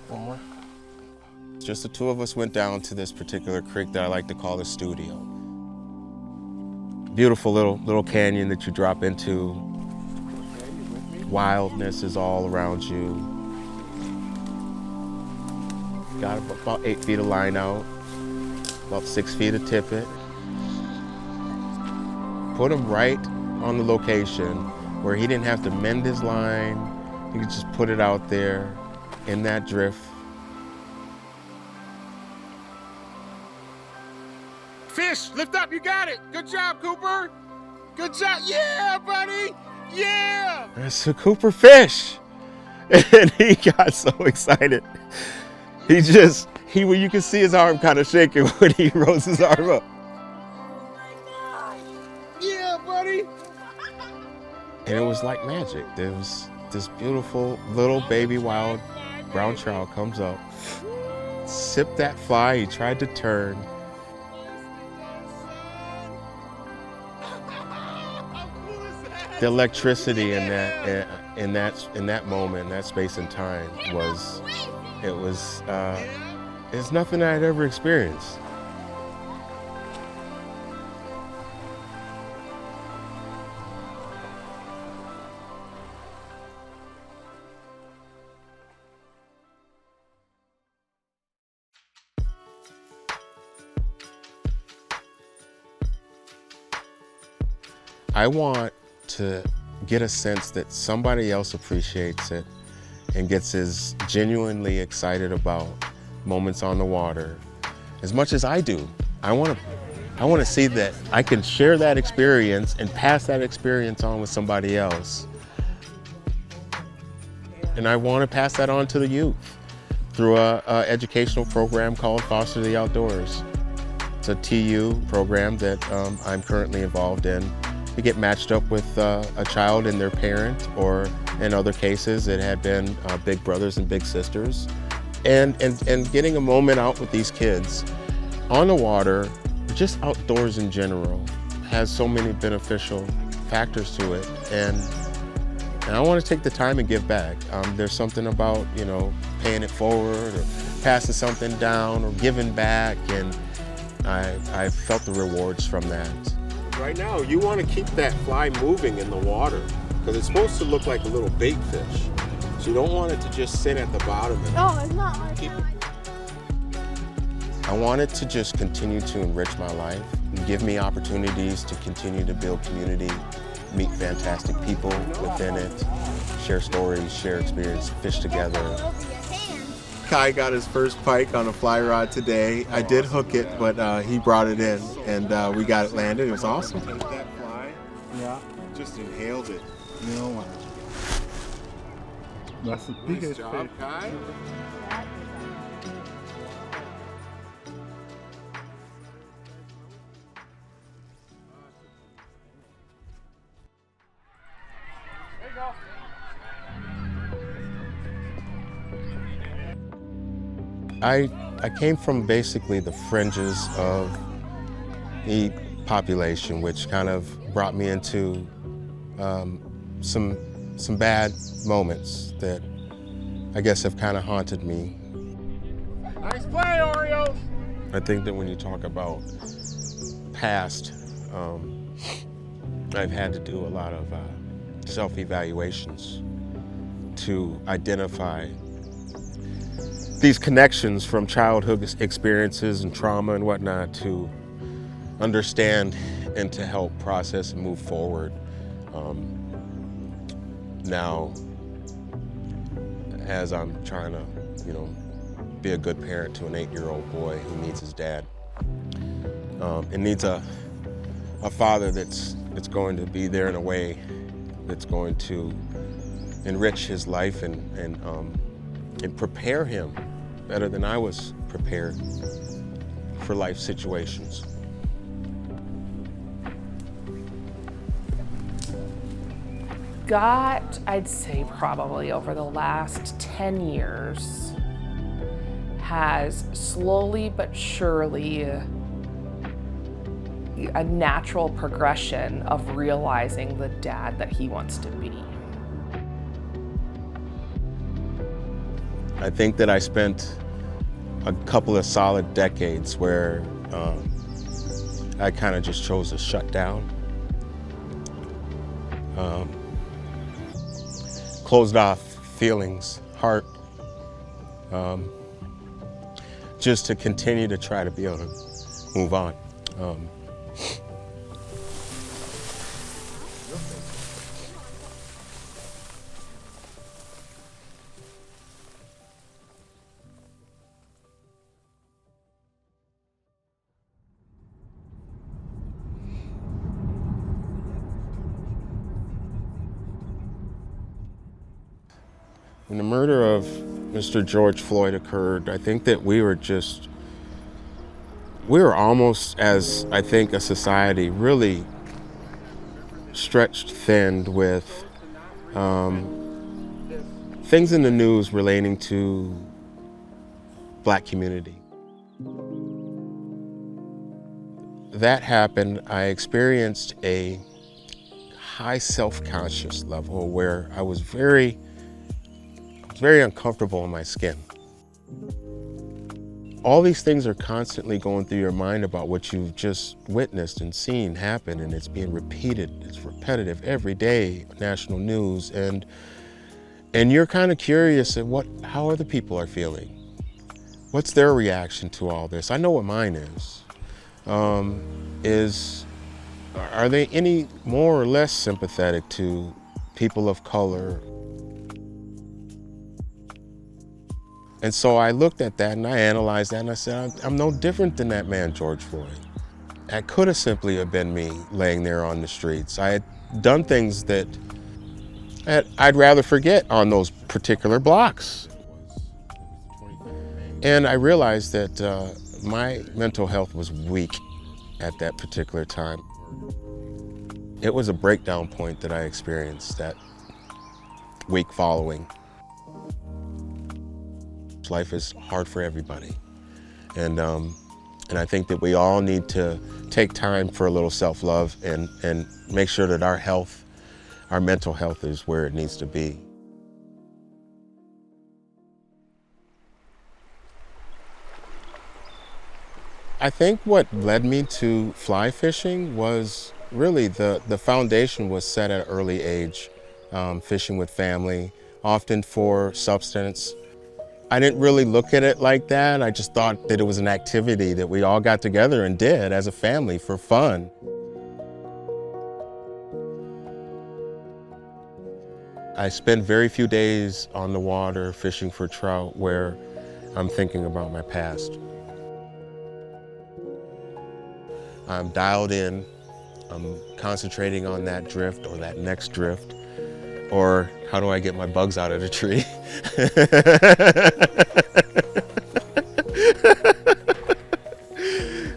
One more. Just the two of us went down to this particular creek that I like to call the studio. Beautiful little canyon that you drop into. Wildness is all around you. Got about 8 feet of line out, about 6 feet of tippet. Put him right on the location where he didn't have to mend his line. He could just put it out there in that drift. Fish, lift up, you got it. Good job, Cooper. Good job, yeah, buddy, yeah. That's a Cooper fish. And he got so excited. You could see his arm kind of shaking when he rose his arm up. Yeah, buddy. And it was like magic. There was this beautiful little baby wild brown trout comes up, sipped that fly, he tried to turn. The electricity in that moment, that space and time it's nothing I had ever experienced. I want to get a sense that somebody else appreciates it and gets as genuinely excited about moments on the water as much as I do. I want to see that I can share that experience and pass that experience on with somebody else. And I want to pass that on to the youth through a educational program called Foster the Outdoors. It's a TU program that I'm currently involved in. We get matched up with a child and their parent, or in other cases it had been big brothers and big sisters. And getting a moment out with these kids on the water, just outdoors in general, has so many beneficial factors to it. And I want to take the time and give back. There's something about, paying it forward or passing something down or giving back, and I felt the rewards from that. Right now, you want to keep that fly moving in the water because it's supposed to look like a little bait fish. So you don't want it to just sit at the bottom. Oh, it's not like I want it to just continue to enrich my life and give me opportunities to continue to build community, meet fantastic people within it, share stories, share experience, fish together. Kai got his first pike on a fly rod today. I did hook it, but he brought it in, and we got it landed. It was awesome. That fly, Yeah, just inhaled it. you know what? That's the biggest Nice job, fish. Kai. There you go. I came from basically the fringes of the population, which kind of brought me into some bad moments that I guess have kind of haunted me. Nice play, Oreos. I think that when you talk about past, I've had to do a lot of self-evaluations to identify these connections from childhood experiences and trauma and whatnot to understand and to help process and move forward. Now, as I'm trying to, be a good parent to an 8-year-old boy who needs his dad, and needs a father that's going to be there in a way that's going to enrich his life and prepare him better than I was prepared for life situations. Scot, I'd say probably over the last 10 years, has slowly but surely a natural progression of realizing the dad that he wants to be. I think that I spent a couple of solid decades where I kind of just chose to shut down. Closed off feelings, heart, just to continue to try to be able to move on. When the murder of Mr. George Floyd occurred, I think that we were almost, as I think a society, really stretched thin with things in the news relating to Black community. That happened, I experienced a high self-conscious level where I was very uncomfortable in my skin. All these things are constantly going through your mind about what you've just witnessed and seen happen, and it's being repeated, it's repetitive every day, national news, and you're kind of curious at how other people are feeling. What's their reaction to all this? I know what mine is. Are they any more or less sympathetic to people of color? And so I looked at that and I analyzed that and I said, I'm no different than that man, George Floyd. That could have simply have been me laying there on the streets. I had done things that I'd rather forget on those particular blocks. And I realized that my mental health was weak at that particular time. It was a breakdown point that I experienced that week following. Life is hard for everybody. And I think that we all need to take time for a little self-love and make sure that our mental health is where it needs to be. I think what led me to fly fishing was really the foundation was set at an early age, fishing with family, often for subsistence. I didn't really look at it like that. I just thought that it was an activity that we all got together and did as a family for fun. I spend very few days on the water fishing for trout where I'm thinking about my past. I'm dialed in, I'm concentrating on that drift or that next drift, or how do I get my bugs out of the tree?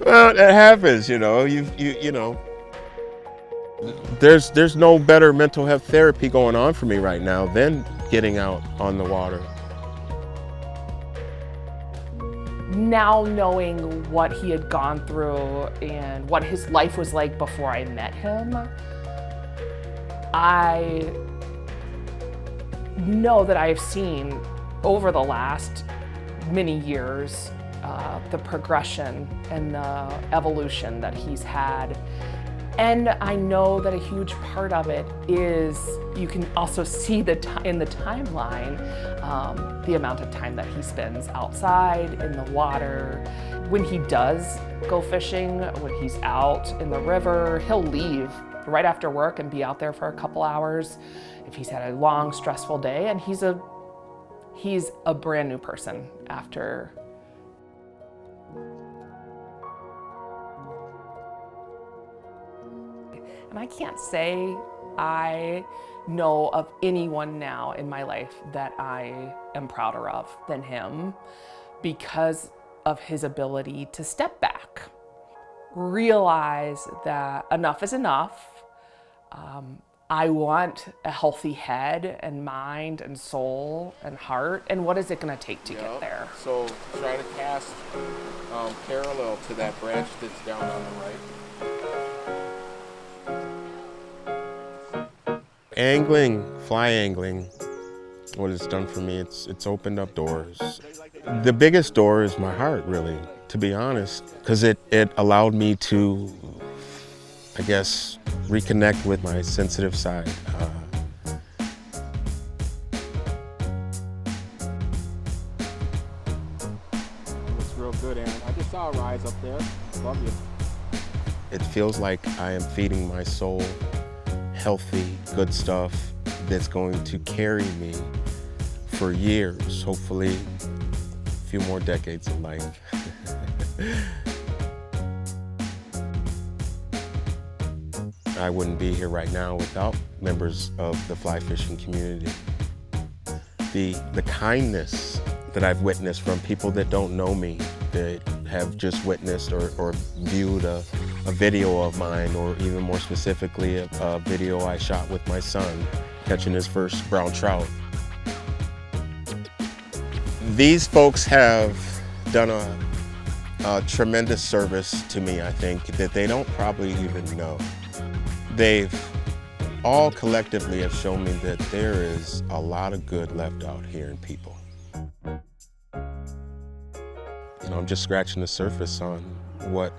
Well, that happens, you know. You know. There's no better mental health therapy going on for me right now than getting out on the water. Now knowing what he had gone through and what his life was like before I met him, I know that I've seen over the last many years the progression and the evolution that he's had. And I know that a huge part of it is, you can also see in the timeline, the amount of time that he spends outside, in the water. When he does go fishing, when he's out in the river, he'll leave right after work and be out there for a couple hours if he's had a long, stressful day, and he's a brand new person after. And I can't say I know of anyone now in my life that I am prouder of than him, because of his ability to step back, realize that enough is enough. I want a healthy head and mind and soul and heart, and what is it going to take to get there? So try to cast parallel to that branch that's down on the right. Angling, fly angling, what it's done for me, it's opened up doors. The biggest door is my heart, really, to be honest, because it allowed me to, I guess, reconnect with my sensitive side. Looks real good, Aaron. I just saw a rise up there. Love you. It feels like I am feeding my soul healthy, good stuff that's going to carry me for years, hopefully a few more decades of life. I wouldn't be here right now without members of the fly fishing community. The kindness that I've witnessed from people that don't know me, that have just witnessed or viewed a video of mine, or even more specifically a video I shot with my son catching his first brown trout. These folks have done a tremendous service to me, I think, that they don't probably even know. They've all collectively have shown me that there is a lot of good left out here in people. You know, I'm just scratching the surface on what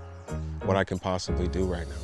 I can possibly do right now.